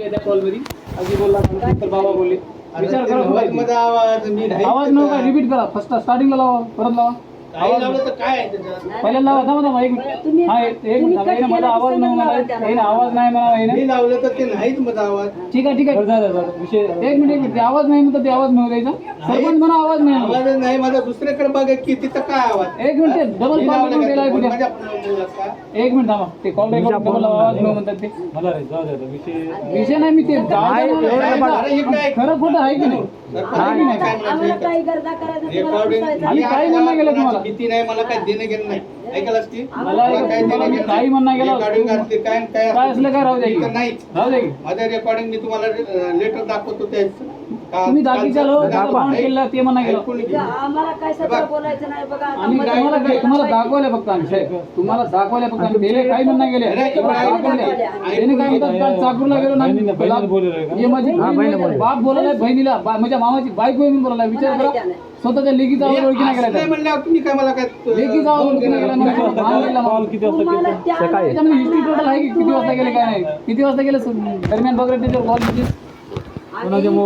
त्या कॉलमध्ये अगदी बोलला तर बाबा बोलले विचार करा आवाज नव्हता रिपीट करा फर्स्ट स्टार्टिंगला लावा परत लावा आवाज पहिल्यांदा लावा थांबा एक मिनिट हा एक मिनिट माझा आवाज नाही आवाज नाही मला मी लावलं तर ते नाहीच माझा आवाज ठीक आहे विषय एक मिनिट ते आवाज नाही म्हणतात ते आवाज नाही द्यायचा सरपंच म्हणा आवाज नाही आवाज नाही माझा दुसरीकडे बघा की तिथं काय आवाज एक मिनिट डबल कॉल केला एक मिनिट थांबा ते कॉल रेकॉर्ड डबल आवाज नाही म्हणतात ते मला विषय नाही मी ते खरं खोटं आहे की नाही काही म्हणणं गेलं तुम्हाला भीती नाही मला काय देणं घेणं नाही ऐकायलाच की मला काही म्हणणं गेलं काय असलं काय राहू द्या नाही राहू द्या माझं रेकॉर्डिंग मी तुम्हाला लेटर दाखवतो तुम्ही दाखीच्या केलं ते म्हणा गेलं आम्हाला काय सगळं बोलायचं नाही बघा आम्ही तुम्हाला दाखवलं फक्त आम्ही साहेब तुम्हाला दाखवलं फक्त आम्ही गेले काही म्हणणं गेले त्याने काय म्हणतात चाकूरला गेलो नाही माझी बाप बोलायला बहिणीला माझ्या मामाची बायको म्हणून बोलायला विचार करा स्वतःच्या लेकीचा आवाज ओळखी नाही केला म्हणल्यावर तुम्ही काय मला काय लेकीचा आवाज ओळखी नाही केला किती वाजता सकाळी हिस्ट्री टोटल आहे की किती वाजता गेले काय नाही किती वाजता गेले दरम्यान बघा त्याच्यावर कॉल